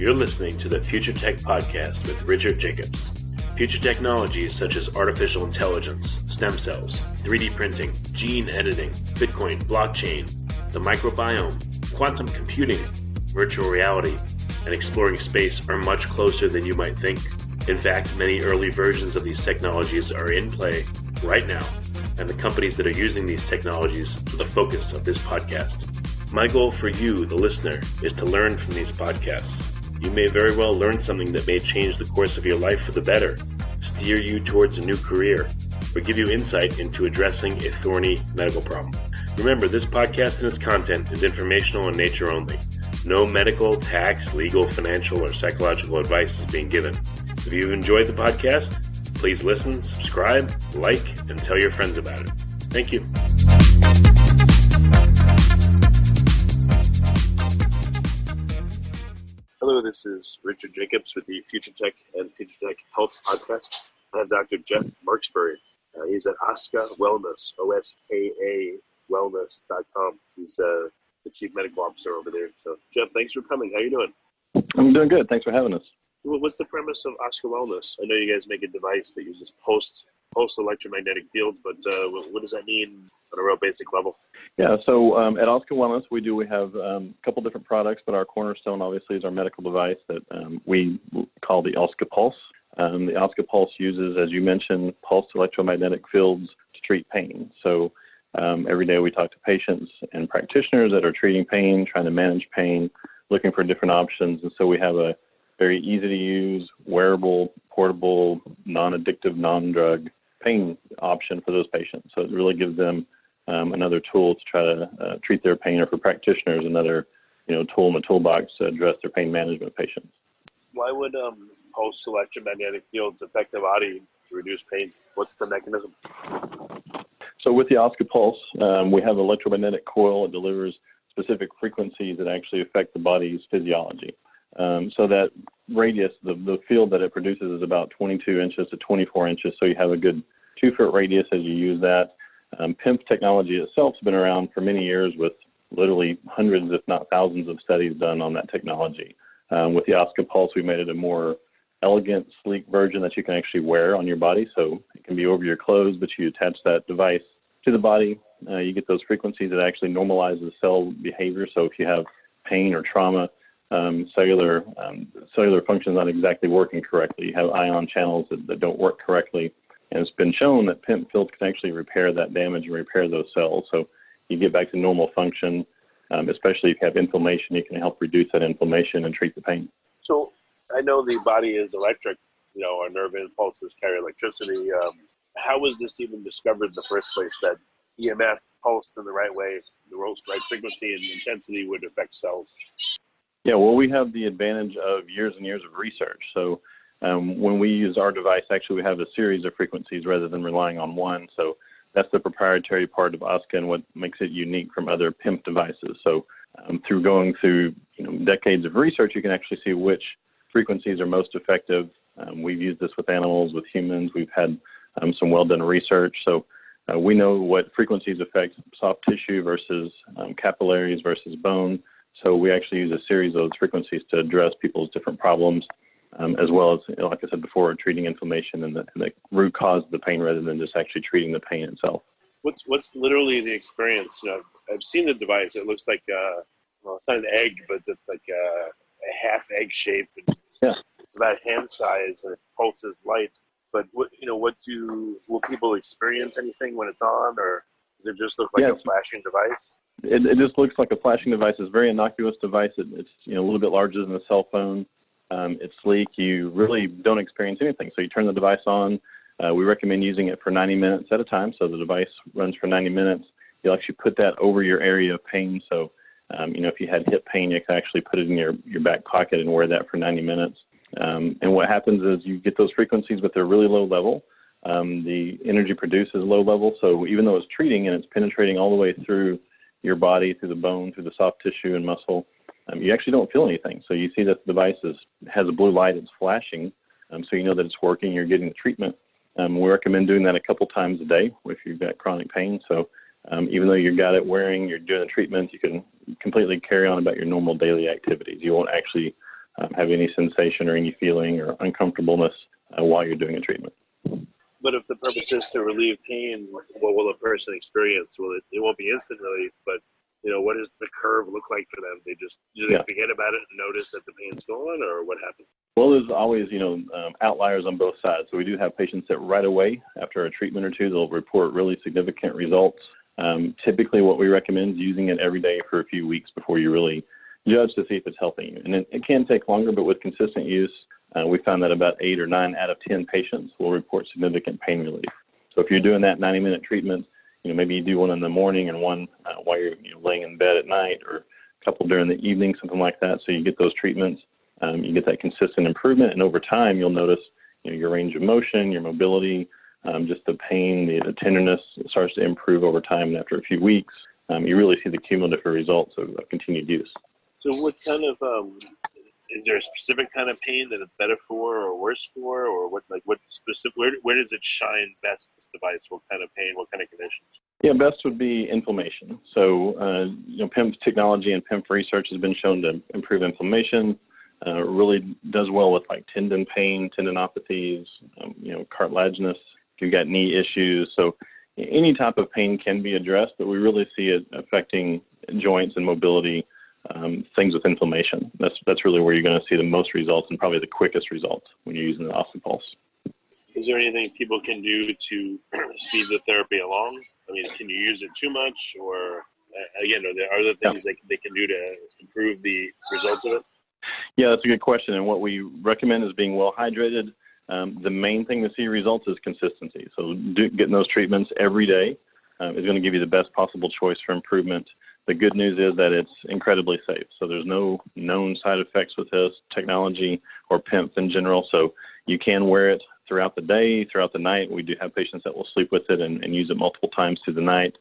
You're listening to the Future Tech Podcast with Richard Jacobs. Future technologies such as artificial intelligence, stem cells, 3D printing, gene editing, Bitcoin, blockchain, the microbiome, quantum computing, virtual reality, and exploring space are much closer than you might think. In fact, many early versions of these technologies are in play right now, and the companies that are using these technologies are the focus of this podcast. My goal for you, the listener, is to learn from these podcasts. You may very well learn something that may change the course of your life for the better, steer you towards a new career, or give you insight into addressing a thorny medical problem. Remember, this podcast and its content is informational in nature only. No medical, tax, legal, financial, or psychological advice is being given. If you've enjoyed the podcast, please listen, subscribe, like, and tell your friends about it. Thank you. Hello, this is Richard Jacobs with the Future Tech and Future Tech Health Podcast. I have Dr. Jeff Marksberry. He's at Oska Wellness, O-S-K-A wellness.com. He's the Chief Medical Officer over there. So, Jeff, thanks for coming. How are you doing? I'm doing good. Thanks for having us. Well, what's the premise of Oska Wellness? I know you guys make a device that uses pulse electromagnetic fields, but what does that mean on a real basic level? Yeah, so at Oska Wellness, we have a couple different products, but our cornerstone obviously is our medical device that we call the Oska Pulse. The Oska Pulse uses, as you mentioned, pulsed electromagnetic fields to treat pain. So every day we talk to patients and practitioners that are treating pain, trying to manage pain, looking for different options. And so we have a very easy to use, wearable, portable, non-addictive, non-drug pain option for those patients. So it really gives them another tool to try to treat their pain, or for practitioners, another tool in the toolbox to address their pain management patients. Why would pulsed electromagnetic fields affect the body to reduce pain? What's the mechanism? So with the Oska Pulse, we have an electromagnetic coil that delivers specific frequencies that actually affect the body's physiology. So that radius, the field that it produces is about 22 inches to 24 inches, so you have a good 2-foot radius as you use that. PEMF technology itself has been around for many years with literally hundreds, if not thousands, of studies done on that technology. With the Oska Pulse, we made it a more elegant, sleek version that you can actually wear on your body, so it can be over your clothes, but you attach that device to the body. You get those frequencies that actually normalize the cell behavior, so if you have pain or trauma, cellular function is not exactly working correctly. You have ion channels that don't work correctly, and it's been shown that PEMF fields can actually repair that damage and repair those cells. So you get back to normal function, especially if you have inflammation. You can help reduce that inflammation and treat the pain. So I know the body is electric. Our nerve impulses carry electricity. How was this even discovered in the first place, that EMF pulsed in the right way, the right frequency and intensity would affect cells? Yeah, well, we have the advantage of years and years of research. So when we use our device, actually we have a series of frequencies rather than relying on one. So that's the proprietary part of Oska and what makes it unique from other PEMF devices. So through going through decades of research, you can actually see which frequencies are most effective. We've used this with animals, with humans. We've had some well-done research. So we know what frequencies affect soft tissue versus capillaries versus bone. So we actually use a series of those frequencies to address people's different problems, as well as, like I said before, treating inflammation and the root cause of the pain rather than just actually treating the pain itself. What's literally the experience? I've seen the device. It looks like it's not an egg, but it's like a half egg shape. It's about hand size, and it pulses light. But will people experience anything when it's on, or does it just look like a flashing device? It just looks like a flashing device. It's a very innocuous device. It's a little bit larger than a cell phone. It's sleek. You really don't experience anything. So you turn the device on. We recommend using it for 90 minutes at a time. So the device runs for 90 minutes. You'll actually put that over your area of pain. So, if you had hip pain, you can actually put it in your back pocket and wear that for 90 minutes. And what happens is you get those frequencies, but they're really low level. The energy produced is low level. So even though it's treating and it's penetrating all the way through your body, through the bone, through the soft tissue and muscle, you actually don't feel anything. So you see that the device has a blue light, it's flashing, so you know that it's working, you're getting the treatment. We recommend doing that a couple times a day if you've got chronic pain. So even though you've got it wearing, you're doing the treatment, you can completely carry on about your normal daily activities. You won't actually have any sensation or any feeling or uncomfortableness while you're doing a treatment. But if the purpose is to relieve pain, what will a person experience? It won't be instant relief, but what does the curve look like for them? Do they forget about it and notice that the pain's gone, or what happens? Well, there's always, outliers on both sides. So we do have patients that right away, after a treatment or two, they'll report really significant results. Typically, what we recommend is using it every day for a few weeks before you really judge to see if it's helping you. And it can take longer, but with consistent use, we found that about 8 or 9 out of 10 patients will report significant pain relief. So if you're doing that 90-minute treatment, maybe you do one in the morning and one while you're laying in bed at night, or a couple during the evening, something like that. So you get those treatments, you get that consistent improvement, and over time you'll notice your range of motion, your mobility, just the pain, the tenderness starts to improve over time. And after a few weeks, you really see the cumulative results of continued use. So what kind of is there a specific kind of pain that it's better for or worse for, or what specific? Where does it shine best? This device, what kind of pain, what kind of conditions? Yeah, best would be inflammation. So PEMF technology and PEMF research has been shown to improve inflammation. Really does well with like tendon pain, tendinopathies, cartilaginous. If you've got knee issues, so any type of pain can be addressed, but we really see it affecting joints and mobility. Things with inflammation. That's really where you're going to see the most results and probably the quickest results when you're using the Oska Pulse. Is there anything people can do to speed the therapy along? I mean, can you use it too much, or again, are there other things they can do to improve the results of it? Yeah, that's a good question. And what we recommend is being well hydrated. The main thing to see results is consistency. So getting those treatments every day is going to give you the best possible choice for improvement. The good news is that it's incredibly safe. So there's no known side effects with this technology or PEMF in general. So you can wear it throughout the day, throughout the night. We do have patients that will sleep with it and use it multiple times through the night.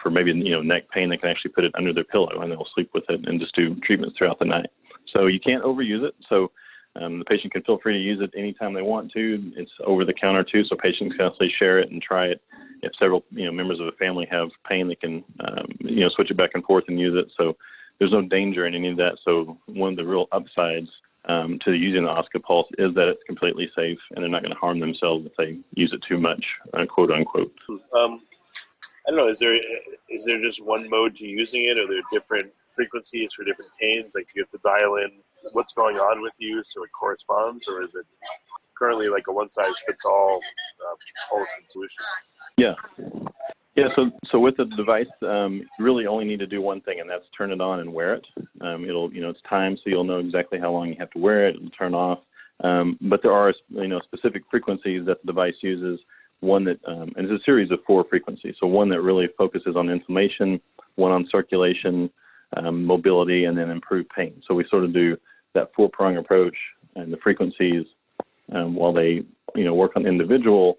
For maybe neck pain, they can actually put it under their pillow and they'll sleep with it and just do treatments throughout the night. So you can't overuse it. So the patient can feel free to use it anytime they want to. It's over the counter too, so patients can actually share it and try it. If several members of a family have pain, they can switch it back and forth and use it. So there's no danger in any of that. So one of the real upsides to using the Oska Pulse is that it's completely safe and they're not going to harm themselves if they use it too much, quote unquote. I don't know. Is there just one mode to using it? Are there different frequencies for different pains? Like, do you have to dial in what's going on with you so it corresponds, or is it currently like a one-size-fits-all pulse and solution? Yeah. So with the device, you really only need to do one thing, and that's turn it on and wear it. It'll, it's timed, so you'll know exactly how long you have to wear it. It'll turn off. But there are, specific frequencies that the device uses. One that, and it's a series of 4 frequencies. So one that really focuses on inflammation, one on circulation, mobility, and then improved pain. So we sort of do that 4-prong approach, and the frequencies, while they, work on individual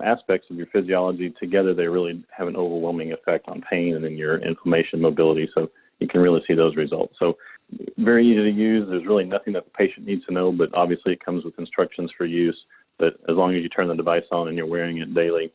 aspects of your physiology, together they really have an overwhelming effect on pain and then your inflammation, mobility. So you can really see those results. So very easy to use. There's really nothing that the patient needs to know, but obviously it comes with instructions for use. But as long as you turn the device on and you're wearing it daily,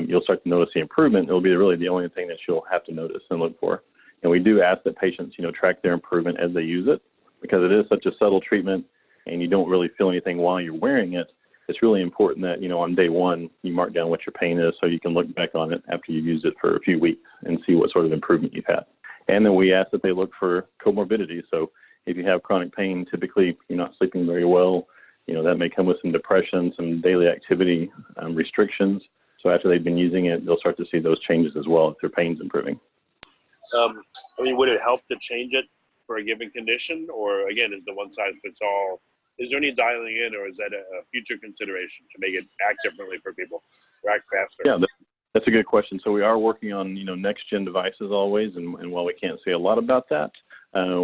you'll start to notice the improvement. It'll be really the only thing that you'll have to notice and look for. And we do ask that patients, track their improvement as they use it, because it is such a subtle treatment and you don't really feel anything while you're wearing it. It's really important that, on day one, you mark down what your pain is so you can look back on it after you've used it for a few weeks and see what sort of improvement you've had. And then we ask that they look for comorbidities. So if you have chronic pain, typically you're not sleeping very well, that may come with some depression, some daily activity restrictions. So after they've been using it, they'll start to see those changes as well if their pain's improving. Would it help to change it for a given condition, or again, is the one-size-fits-all? Is there any dialing in, or is that a future consideration to make it act differently for people, or act faster? Yeah, that's a good question. So we are working on, next-gen devices always, and while we can't say a lot about that,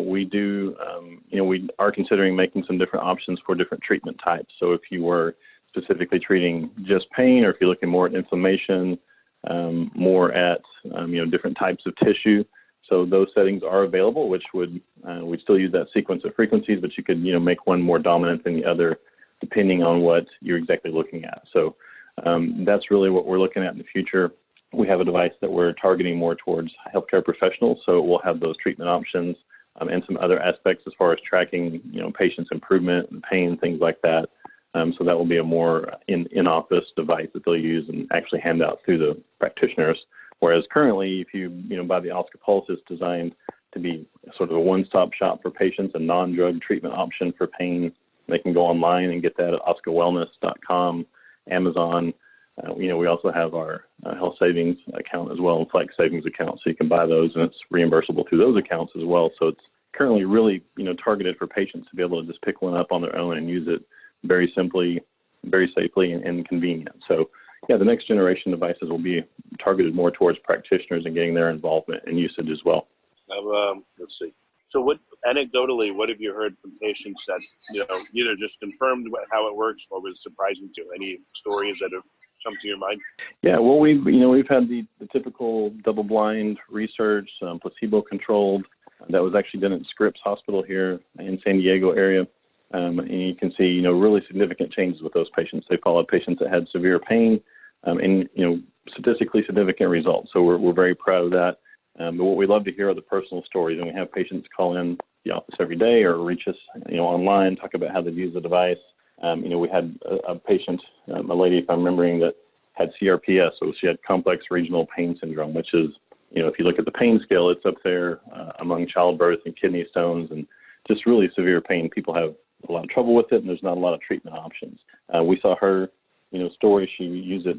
we do, we are considering making some different options for different treatment types. So if you were specifically treating just pain, or if you're looking more at inflammation, more at, different types of tissue. So those settings are available, which would, we'd still use that sequence of frequencies, but you could, make one more dominant than the other, depending on what you're exactly looking at. So that's really what we're looking at in the future. We have a device that we're targeting more towards healthcare professionals, so it will have those treatment options. and some other aspects as far as tracking, patients' improvement and pain, things like that. So that will be a more in-office device that they'll use and actually hand out through the practitioners. Whereas currently, if you buy the Oska Pulse, it's designed to be sort of a one-stop shop for patients, a non-drug treatment option for pain. They can go online and get that at oskawellness.com, Amazon. We also have our health savings account as well, and flex savings account, so you can buy those, and it's reimbursable through those accounts as well. So it's currently really, targeted for patients to be able to just pick one up on their own and use it very simply, very safely, and convenient. So, the next generation devices will be targeted more towards practitioners and getting their involvement and usage as well. Let's see. So anecdotally, what have you heard from patients that, either just confirmed how it works or was surprising to you? Any stories that have come to your mind? Yeah, well, we've had the typical double-blind research, placebo-controlled, that was actually done at Scripps Hospital here in San Diego area. And you can see, really significant changes with those patients. They followed patients that had severe pain and, statistically significant results. So we're very proud of that. But what we love to hear are the personal stories. And we have patients call in the office every day or reach us, online, talk about how they've used the device. We had a patient, a lady, if I'm remembering, that had CRPS. So she had complex regional pain syndrome, which is, if you look at the pain scale, it's up there among childbirth and kidney stones and just really severe pain. People have a lot of trouble with it, and there's not a lot of treatment options. We saw her, story. She used it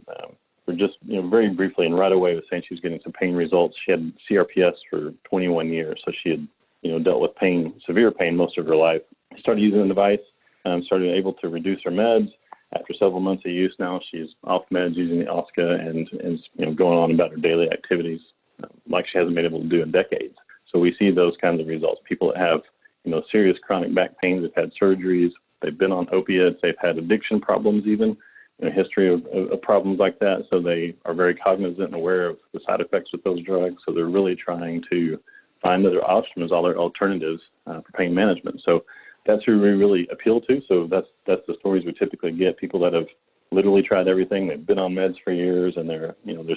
for just, very briefly, and right away was saying she was getting some pain results. She had CRPS for 21 years, so she had, dealt with pain, severe pain, most of her life. Started using the device, started able to reduce her meds. After several months of use now, she's off meds using the Oska and is, going on about her daily activities like she hasn't been able to do in decades. So we see those kinds of results. People that have, serious chronic back pains, have had surgeries, they've been on opiates, they've had addiction problems even, history of problems like that. So they are very cognizant and aware of the side effects with those drugs. So they're really trying to find other options, other alternatives for pain management. So that's who we really appeal to. So that's the stories we typically get. People that have literally tried everything. They've been on meds for years, and they're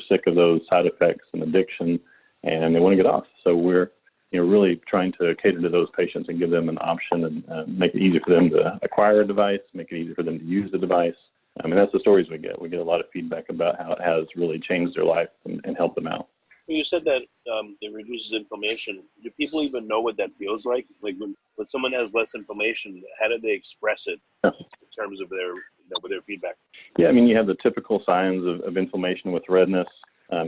sick of those side effects and addiction, and they want to get off. So we're really trying to cater to those patients and give them an option and make it easy for them to acquire a device, make it easy for them to use the device. And that's the stories we get. We get a lot of feedback about how it has really changed their life and helped them out. You said that it reduces inflammation. Do people even know what that feels like? Like when someone has less inflammation, how do they express it in terms of their, with their feedback? Yeah, you have the typical signs of inflammation with redness,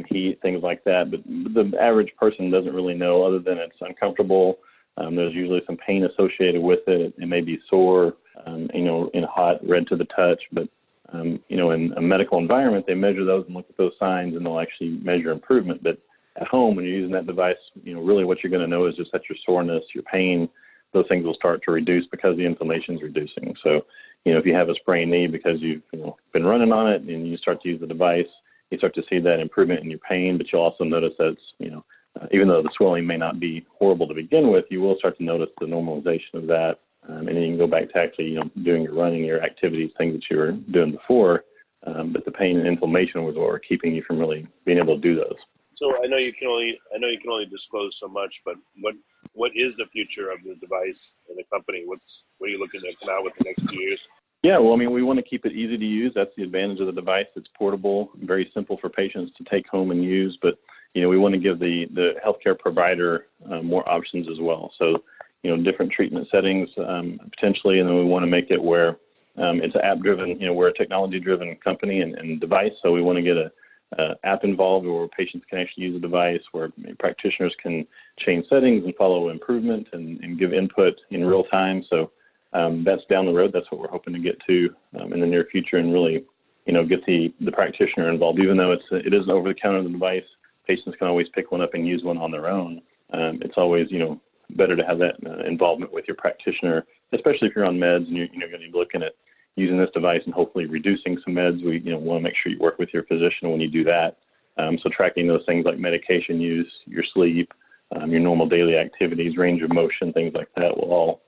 heat, things like that. But the average person doesn't really know, other than it's uncomfortable. There's usually some pain associated with it. It may be sore, in hot, red to the touch. But, in a medical environment, they measure those and look at those signs, and they'll actually measure improvement. But at home, when you're using that device, really what you're going to know is just that your soreness, your pain, those things will start to reduce because the inflammation is reducing. So, if you have a sprained knee because you've been running on it and you start to use the device, you start to see that improvement in your pain, but you'll also notice that it's, even though the swelling may not be horrible to begin with, you will start to notice the normalization of that. And then you can go back to actually, doing your running, your activities, things that you were doing before. But the pain and inflammation was what were keeping you from really being able to do those. So I know you can only disclose so much, but what is the future of the device and the company? What are you looking to come out with the next few years? Yeah, well, we want to keep it easy to use. That's the advantage of the device. It's portable, very simple for patients to take home and use. But, we want to give the healthcare provider more options as well. So, different treatment settings potentially, and then we want to make it where it's app-driven. We're a technology-driven company and device, so we want to get a app involved where patients can actually use the device, where practitioners can change settings and follow improvement and give input in real time. So that's down the road. That's what we're hoping to get to in the near future, and really, get the practitioner involved. Even though it is an over-the-counter device, patients can always pick one up and use one on their own. It's always, better to have that involvement with your practitioner, especially if you're on meds and you're going to be looking at using this device and hopefully reducing some meds. We want to make sure you work with your physician when you do that. So tracking those things like medication use, your sleep, your normal daily activities, range of motion, things like that will all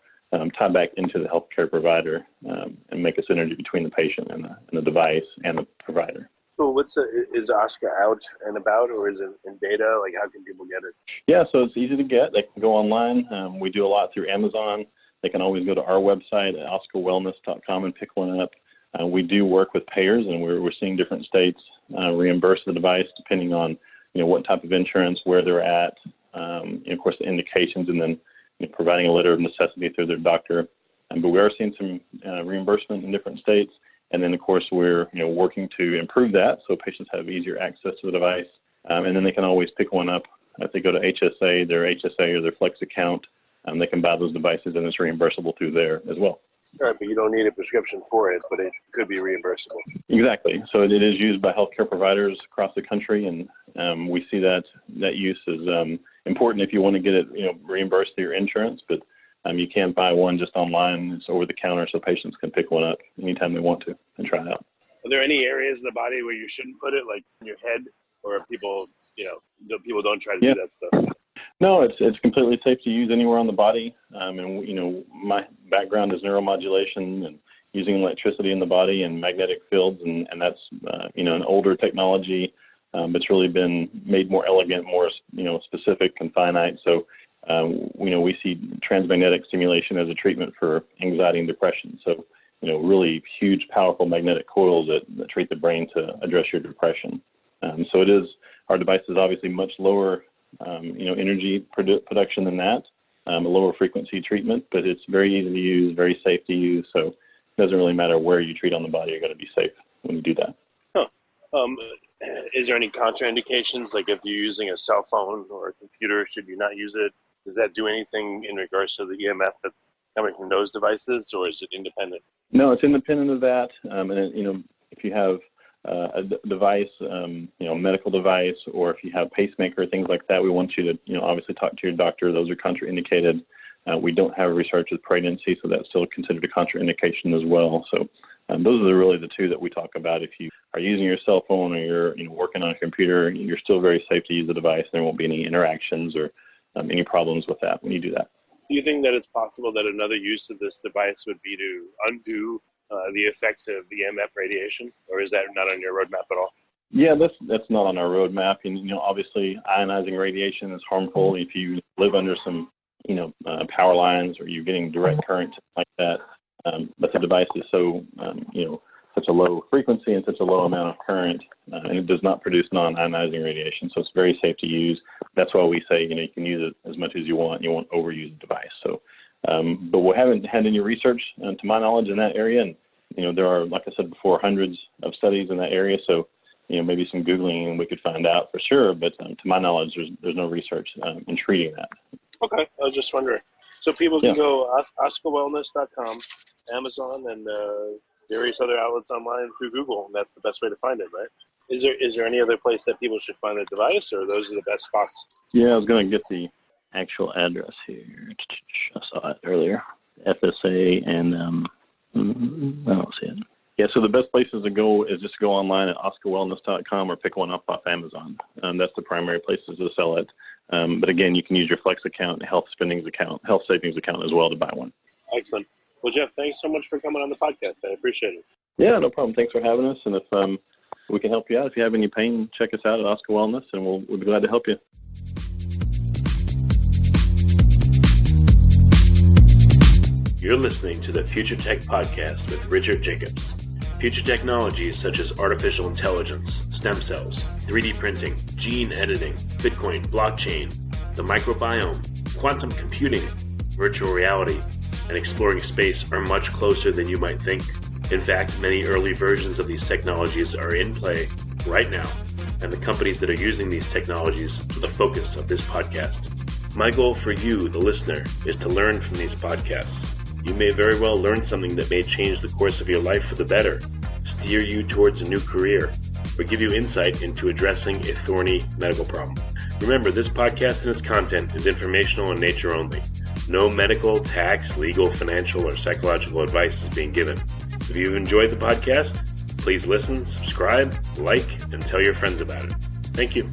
tie back into the healthcare provider and make a synergy between the patient and the device and the provider. Cool. Is Oska out and about, or is it in beta? Like, how can people get it? Yeah, so it's easy to get. They can go online. We do a lot through Amazon. They can always go to our website at oskawellness.com and pick one up. We do work with payers, and we're seeing different states reimburse the device depending on what type of insurance, where they're at, of course the indications, and then providing a letter of necessity through their doctor. But we are seeing some reimbursement in different states, and then of course we're working to improve that so patients have easier access to the device, and then they can always pick one up if they go to HSA, their HSA or their Flex account. They can buy those devices, and it's reimbursable through there as well. All right, but you don't need a prescription for it, but it could be reimbursable. Exactly. So it is used by healthcare providers across the country, and we see that use is important if you want to get it reimbursed through your insurance. But you can't buy one just online. It's over the counter, so patients can pick one up anytime they want to and try it out. Are there any areas in the body where you shouldn't put it, like in your head, or people, people don't try to do that stuff? No, it's completely safe to use anywhere on the body. And my background is neuromodulation and using electricity in the body and magnetic fields, and that's an older technology, but it's really been made more elegant, more specific and finite. So we see transmagnetic stimulation as a treatment for anxiety and depression. So really huge, powerful magnetic coils that treat the brain to address your depression. So our device is obviously much lower energy production than that, a lower frequency treatment, but it's very easy to use, very safe to use. So it doesn't really matter where you treat on the body, you're going to be safe when you do that. Is there any contraindications? Like if you're using a cell phone or a computer, should you not use it? Does that do anything in regards to the EMF that's coming from those devices, or is it independent? No, it's independent of that. And if you have a device, medical device, or if you have pacemaker, things like that, we want you to, obviously talk to your doctor. Those are contraindicated. We don't have research with pregnancy, so that's still considered a contraindication as well. So those are really the two that we talk about. If you are using your cell phone or you're working on a computer, you're still very safe to use the device. There won't be any interactions or any problems with that when you do that. Do you think that it's possible that another use of this device would be to undo the effects of the Emf radiation, or is that not on your roadmap at all? Yeah, that's not on our roadmap. And obviously, ionizing radiation is harmful if you live under some power lines or you're getting direct current like that. But the device is so such a low frequency and such a low amount of current, and it does not produce non-ionizing radiation, so it's very safe to use. That's why we say you can use it as much as you want. You won't overuse the device. So. But we haven't had any research, to my knowledge, in that area. And, there are, like I said before, hundreds of studies in that area. So, maybe some Googling and we could find out for sure. But to my knowledge, there's no research in treating that. Okay. I was just wondering. So people can go oskawellness.com, Amazon, and various other outlets online through Google. And that's the best way to find it, right? Is there any other place that people should find the device, or those are the best spots? Yeah, I was going to get the actual address here. I saw it earlier. FSA and I don't see it. Yeah, so the best places to go is just go online at oskawellness.com or pick one up off Amazon. That's the primary places to sell it. But again, you can use your Flex account, health savings account as well to buy one. Excellent. Well, Jeff, thanks so much for coming on the podcast. I appreciate it. Yeah, no problem. Thanks for having us. And if we can help you out, if you have any pain, check us out at Oska Wellness, and we'll be glad to help you. You're listening to the Future Tech Podcast with Richard Jacobs. Future technologies such as artificial intelligence, stem cells, 3D printing, gene editing, Bitcoin, blockchain, the microbiome, quantum computing, virtual reality, and exploring space are much closer than you might think. In fact, many early versions of these technologies are in play right now, and the companies that are using these technologies are the focus of this podcast. My goal for you, the listener, is to learn from these podcasts. You may very well learn something that may change the course of your life for the better, steer you towards a new career, or give you insight into addressing a thorny medical problem. Remember, this podcast and its content is informational in nature only. No medical, tax, legal, financial, or psychological advice is being given. If you've enjoyed the podcast, please listen, subscribe, like, and tell your friends about it. Thank you.